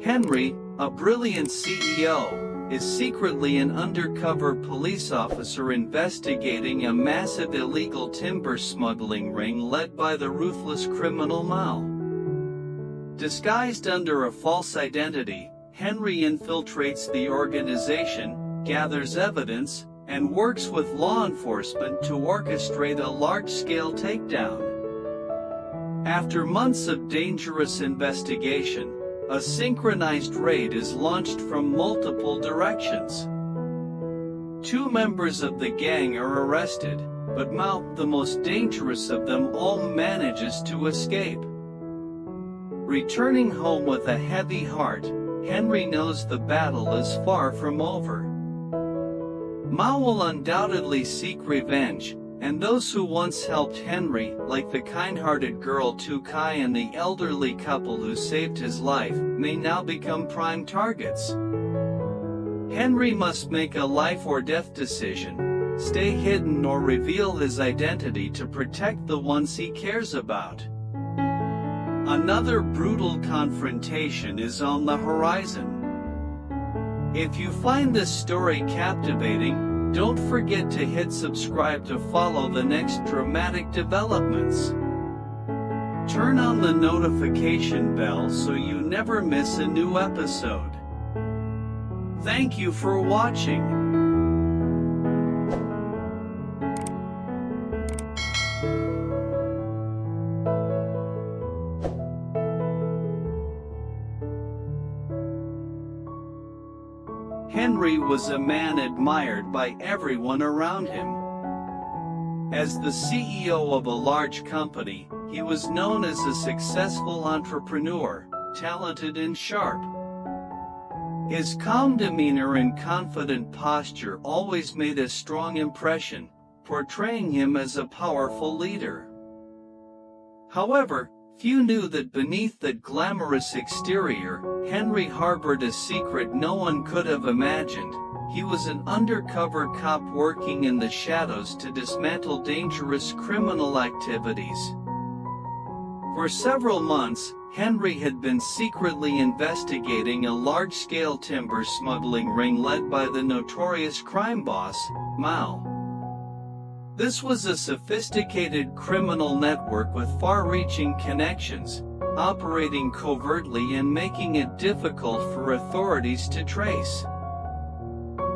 Henry, a brilliant CEO, is secretly an undercover police officer investigating a massive illegal timber smuggling ring led by the ruthless criminal Mao. Disguised under a false identity, Henry infiltrates the organization, gathers evidence, and works with law enforcement to orchestrate a large-scale takedown. After months of dangerous investigation, a synchronized raid is launched from multiple directions. 2 members of the gang are arrested, but Mao, the most dangerous of them all, manages to escape. Returning home with a heavy heart, Henry knows the battle is far from over. Mao will undoubtedly seek revenge, and those who once helped Henry, like the kind-hearted girl Lytuky and the elderly couple who saved his life, may now become prime targets. Henry must make a life-or-death decision, stay hidden or reveal his identity to protect the ones he cares about. Another brutal confrontation is on the horizon. If you find this story captivating, don't forget to hit subscribe to follow the next dramatic developments. Turn on the notification bell so you never miss a new episode. Thank you for watching. Henry was a man admired by everyone around him. As the CEO of a large company, he was known as a successful entrepreneur, talented and sharp. His calm demeanor and confident posture always made a strong impression, portraying him as a powerful leader. However, few knew that beneath that glamorous exterior, Henry harbored a secret no one could have imagined. He was an undercover cop working in the shadows to dismantle dangerous criminal activities. For several months, Henry had been secretly investigating a large-scale timber smuggling ring led by the notorious crime boss, Mao. This was a sophisticated criminal network with far-reaching connections, operating covertly and making it difficult for authorities to trace.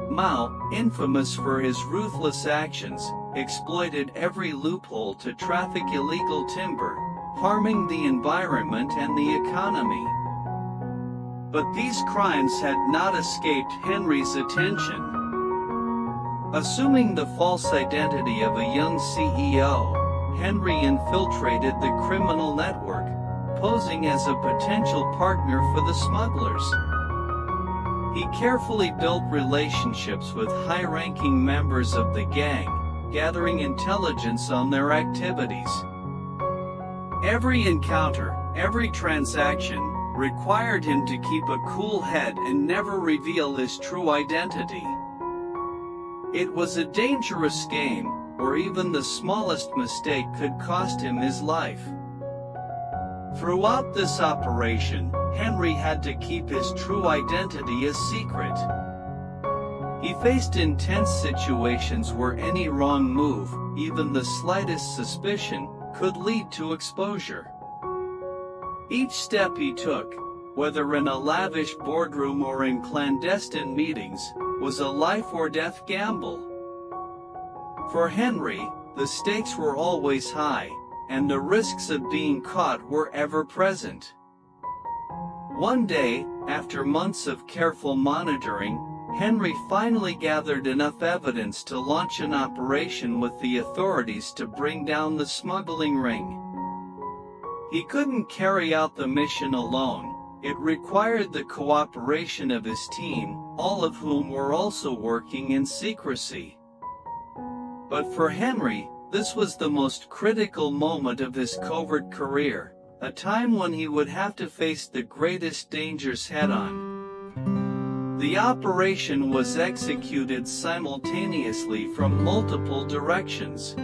Mao, infamous for his ruthless actions, exploited every loophole to traffic illegal timber, harming the environment and the economy. But these crimes had not escaped Henry's attention. Assuming the false identity of a young CEO, Henry infiltrated the criminal network, posing as a potential partner for the smugglers. He carefully built relationships with high-ranking members of the gang, gathering intelligence on their activities. Every encounter, every transaction, required him to keep a cool head and never reveal his true identity. It was a dangerous game, where even the smallest mistake could cost him his life. Throughout this operation, Henry had to keep his true identity a secret. He faced intense situations where any wrong move, even the slightest suspicion, could lead to exposure. Each step he took, whether in a lavish boardroom or in clandestine meetings, was a life-or-death gamble. For Henry, the stakes were always high, and the risks of being caught were ever present. One day, after months of careful monitoring, Henry finally gathered enough evidence to launch an operation with the authorities to bring down the smuggling ring. He couldn't carry out the mission alone. It required the cooperation of his team, all of whom were also working in secrecy. But for Henry, this was the most critical moment of his covert career, a time when he would have to face the greatest dangers head-on. The operation was executed simultaneously from multiple directions.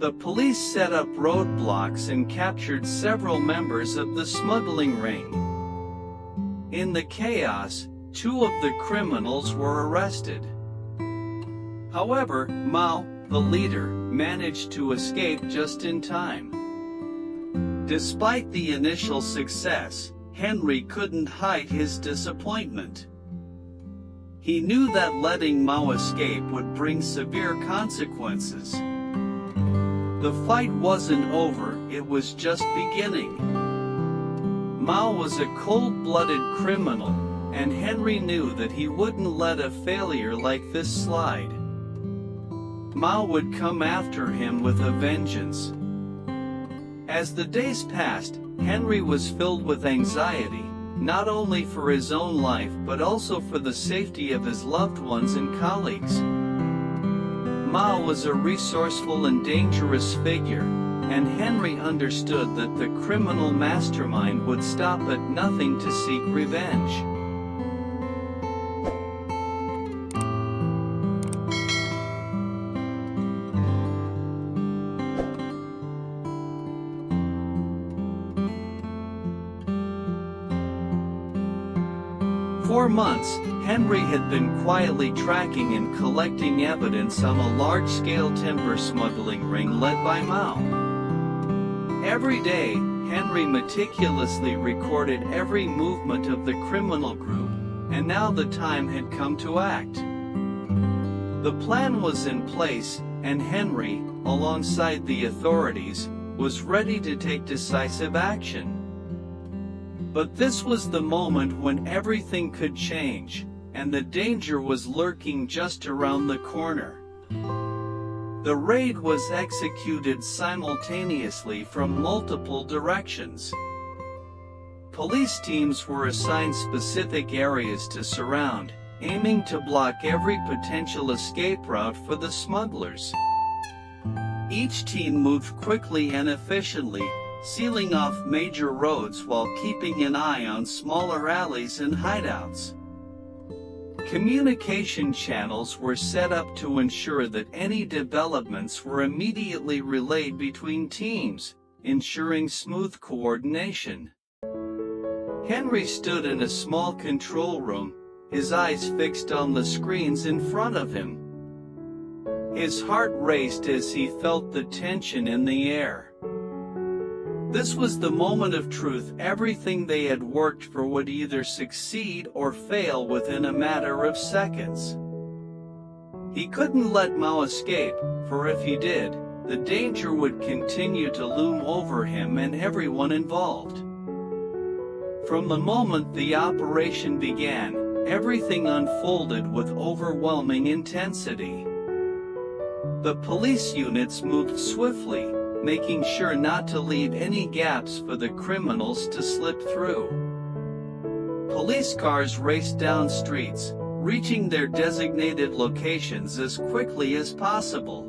The police set up roadblocks and captured several members of the smuggling ring. In the chaos, 2 of the criminals were arrested. However, Mao, the leader, managed to escape just in time. Despite the initial success, Henry couldn't hide his disappointment. He knew that letting Mao escape would bring severe consequences. The fight wasn't over, it was just beginning. Mao was a cold-blooded criminal, and Henry knew that he wouldn't let a failure like this slide. Mao would come after him with a vengeance. As the days passed, Henry was filled with anxiety, not only for his own life but also for the safety of his loved ones and colleagues. Mao was a resourceful and dangerous figure, and Henry understood that the criminal mastermind would stop at nothing to seek revenge. For months, Henry had been quietly tracking and collecting evidence on a large-scale timber smuggling ring led by Mao. Every day, Henry meticulously recorded every movement of the criminal group, and now the time had come to act. The plan was in place, and Henry, alongside the authorities, was ready to take decisive action. But this was the moment when everything could change, and the danger was lurking just around the corner. The raid was executed simultaneously from multiple directions. Police teams were assigned specific areas to surround, aiming to block every potential escape route for the smugglers. Each team moved quickly and efficiently, sealing off major roads while keeping an eye on smaller alleys and hideouts. Communication channels were set up to ensure that any developments were immediately relayed between teams, ensuring smooth coordination. Henry stood in a small control room, his eyes fixed on the screens in front of him. His heart raced as he felt the tension in the air. This was the moment of truth. Everything they had worked for would either succeed or fail within a matter of seconds. He couldn't let Mao escape, for if he did, the danger would continue to loom over him and everyone involved. From the moment the operation began, everything unfolded with overwhelming intensity. The police units moved swiftly, making sure not to leave any gaps for the criminals to slip through. Police cars raced down streets, reaching their designated locations as quickly as possible.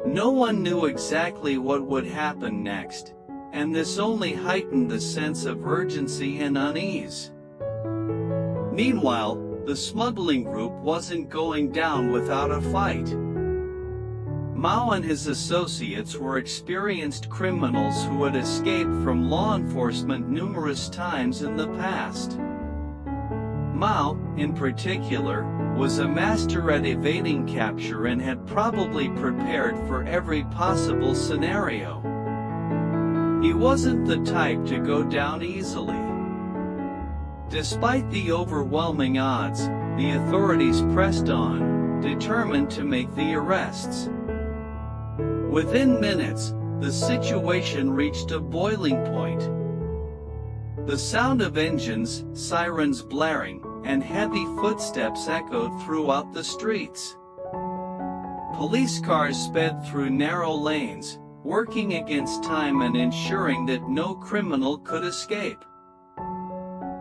No one knew exactly what would happen next, and this only heightened the sense of urgency and unease. Meanwhile, the smuggling group wasn't going down without a fight. Mao and his associates were experienced criminals who had escaped from law enforcement numerous times in the past. Mao, in particular, was a master at evading capture and had probably prepared for every possible scenario. He wasn't the type to go down easily. Despite the overwhelming odds, the authorities pressed on, determined to make the arrests. Within minutes, the situation reached a boiling point. The sound of engines, sirens blaring, and heavy footsteps echoed throughout the streets. Police cars sped through narrow lanes, working against time and ensuring that no criminal could escape.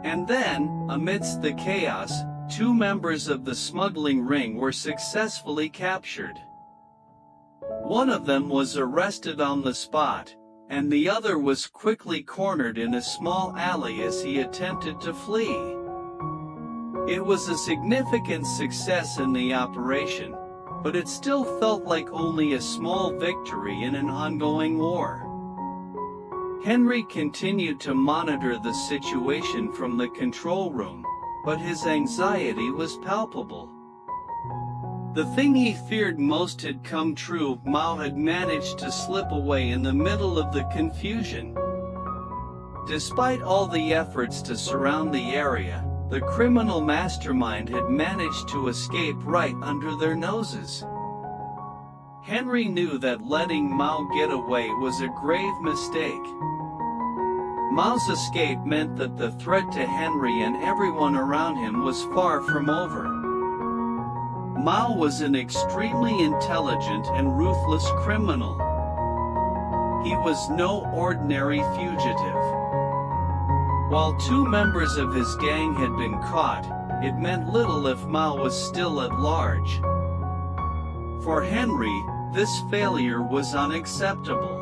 And then, amidst the chaos, 2 members of the smuggling ring were successfully captured. One of them was arrested on the spot, and the other was quickly cornered in a small alley as he attempted to flee. It was a significant success in the operation, but it still felt like only a small victory in an ongoing war. Henry continued to monitor the situation from the control room, but his anxiety was palpable. The thing he feared most had come true. Mao had managed to slip away in the middle of the confusion. Despite all the efforts to surround the area, the criminal mastermind had managed to escape right under their noses. Henry knew that letting Mao get away was a grave mistake. Mao's escape meant that the threat to Henry and everyone around him was far from over. Mao was an extremely intelligent and ruthless criminal. He was no ordinary fugitive. While 2 members of his gang had been caught, it meant little if Mao was still at large. For Henry, this failure was unacceptable.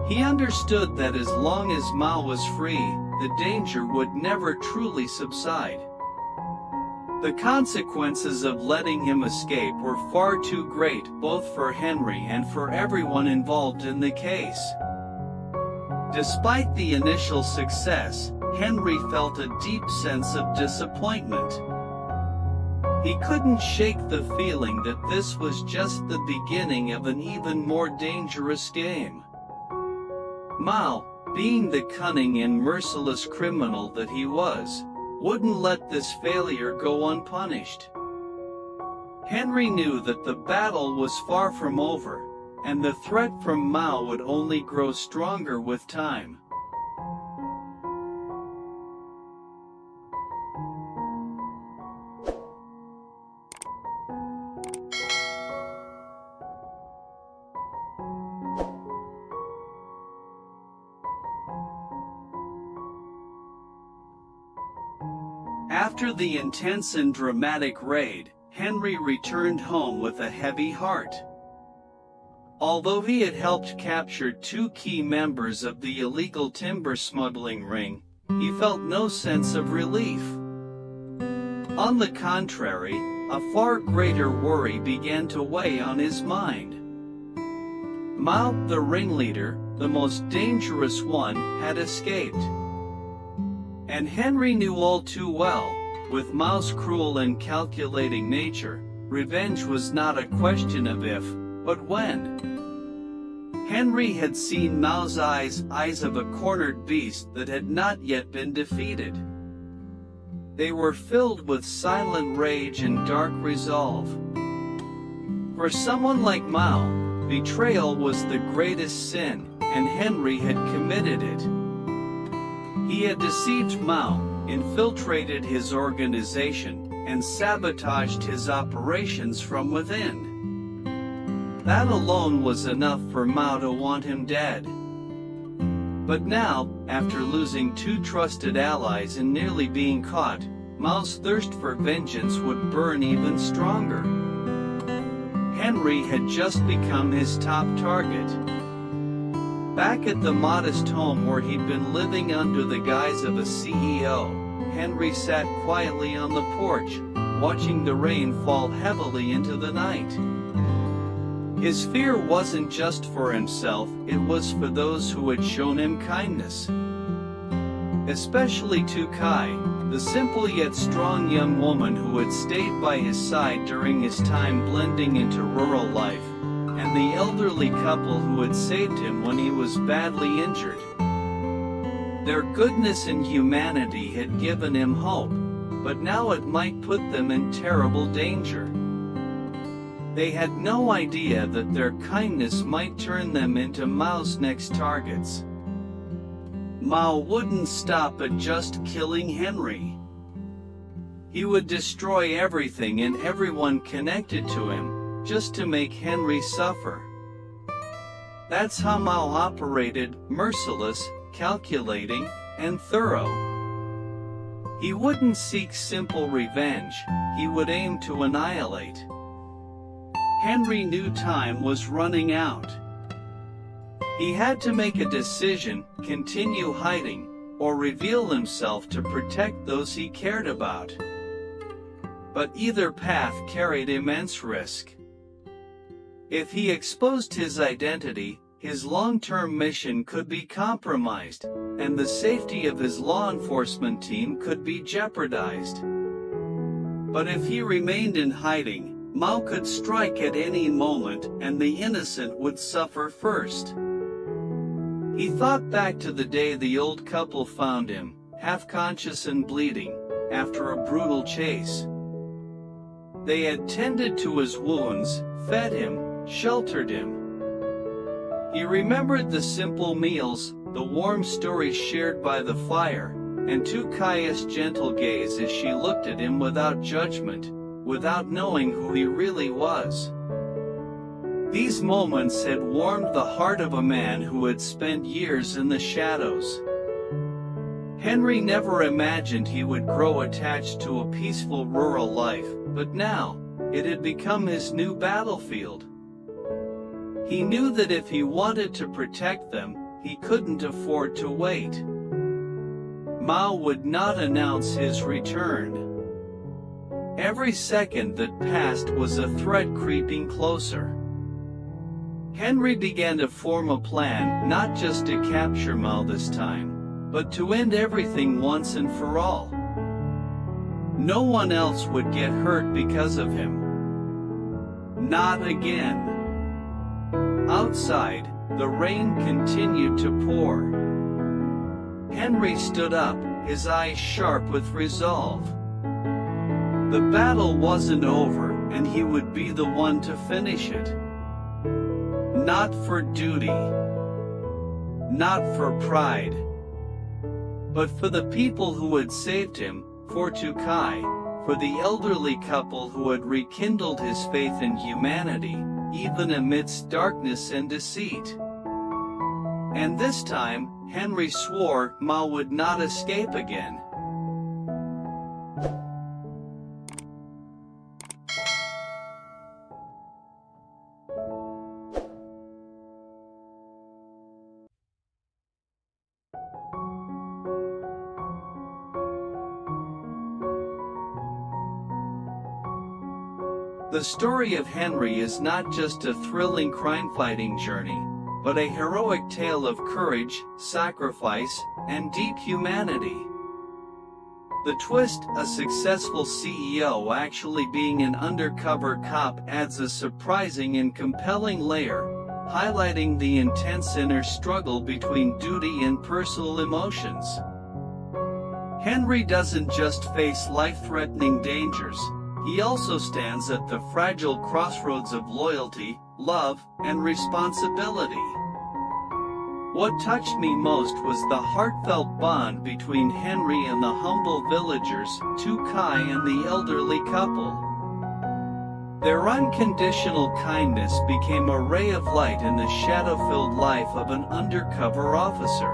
He understood that as long as Mao was free, the danger would never truly subside. The consequences of letting him escape were far too great both for Henry and for everyone involved in the case. Despite the initial success, Henry felt a deep sense of disappointment. He couldn't shake the feeling that this was just the beginning of an even more dangerous game. Mao, being the cunning and merciless criminal that he was, wouldn't let this failure go unpunished. Henry knew that the battle was far from over, and the threat from Mao would only grow stronger with time. After the intense and dramatic raid, Henry returned home with a heavy heart. Although he had helped capture 2 key members of the illegal timber smuggling ring, he felt no sense of relief. On the contrary, a far greater worry began to weigh on his mind. Mao, the ringleader, the most dangerous one, had escaped. And Henry knew all too well, with Mao's cruel and calculating nature, revenge was not a question of if, but when. Henry had seen Mao's eyes of a cornered beast that had not yet been defeated. They were filled with silent rage and dark resolve. For someone like Mao, betrayal was the greatest sin, and Henry had committed it. He had deceived Mao, infiltrated his organization, and sabotaged his operations from within. That alone was enough for Mao to want him dead. But now, after losing 2 trusted allies and nearly being caught, Mao's thirst for vengeance would burn even stronger. Henry had just become his top target. Back at the modest home where he'd been living under the guise of a CEO, Henry sat quietly on the porch, watching the rain fall heavily into the night. His fear wasn't just for himself, it was for those who had shown him kindness. Especially Lytuky, the simple yet strong young woman who had stayed by his side during his time blending into rural life, and the elderly couple who had saved him when he was badly injured. Their goodness and humanity had given him hope, but now it might put them in terrible danger. They had no idea that their kindness might turn them into Mao's next targets. Mao wouldn't stop at just killing Henry. He would destroy everything and everyone connected to him, just to make Henry suffer. That's how Mao operated, merciless, calculating, and thorough. He wouldn't seek simple revenge, he would aim to annihilate. Henry knew time was running out. He had to make a decision, continue hiding, or reveal himself to protect those he cared about. But either path carried immense risk. If he exposed his identity, his long-term mission could be compromised, and the safety of his law enforcement team could be jeopardized. But if he remained in hiding, Mao could strike at any moment, and the innocent would suffer first. He thought back to the day the old couple found him, half-conscious and bleeding, after a brutal chase. They had tended to his wounds, fed him, sheltered him. He remembered the simple meals, the warm stories shared by the fire, and Lytukia's gentle gaze as she looked at him without judgment, without knowing who he really was. These moments had warmed the heart of a man who had spent years in the shadows. Henry never imagined he would grow attached to a peaceful rural life, but now, it had become his new battlefield. He knew that if he wanted to protect them, he couldn't afford to wait. Mao would not announce his return. Every second that passed was a threat creeping closer. Henry began to form a plan, not just to capture Mao this time, but to end everything once and for all. No one else would get hurt because of him. Not again. Outside, the rain continued to pour. Henry stood up, his eyes sharp with resolve. The battle wasn't over, and he would be the one to finish it. Not for duty, not for pride, but for the people who had saved him, for Lytuky, for the elderly couple who had rekindled his faith in humanity, even amidst darkness and deceit. And this time, Henry swore Mao would not escape again. The story of Henry is not just a thrilling crime-fighting journey, but a heroic tale of courage, sacrifice, and deep humanity. The twist, a successful CEO actually being an undercover cop, adds a surprising and compelling layer, highlighting the intense inner struggle between duty and personal emotions. Henry doesn't just face life-threatening dangers, he also stands at the fragile crossroads of loyalty, love, and responsibility. What touched me most was the heartfelt bond between Henry and the humble villagers, Lytuky and the elderly couple. Their unconditional kindness became a ray of light in the shadow-filled life of an undercover officer.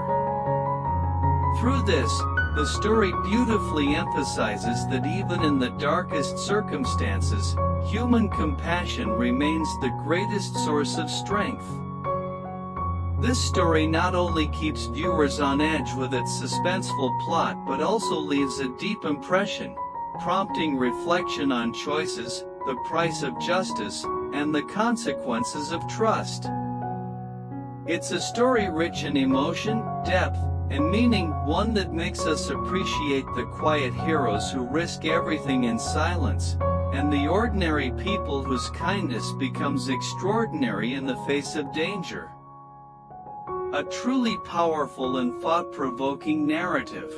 Through this, the story beautifully emphasizes that even in the darkest circumstances, human compassion remains the greatest source of strength. This story not only keeps viewers on edge with its suspenseful plot but also leaves a deep impression, prompting reflection on choices, the price of justice, and the consequences of trust. It's a story rich in emotion, depth, and meaning, one that makes us appreciate the quiet heroes who risk everything in silence, and the ordinary people whose kindness becomes extraordinary in the face of danger. A truly powerful and thought-provoking narrative.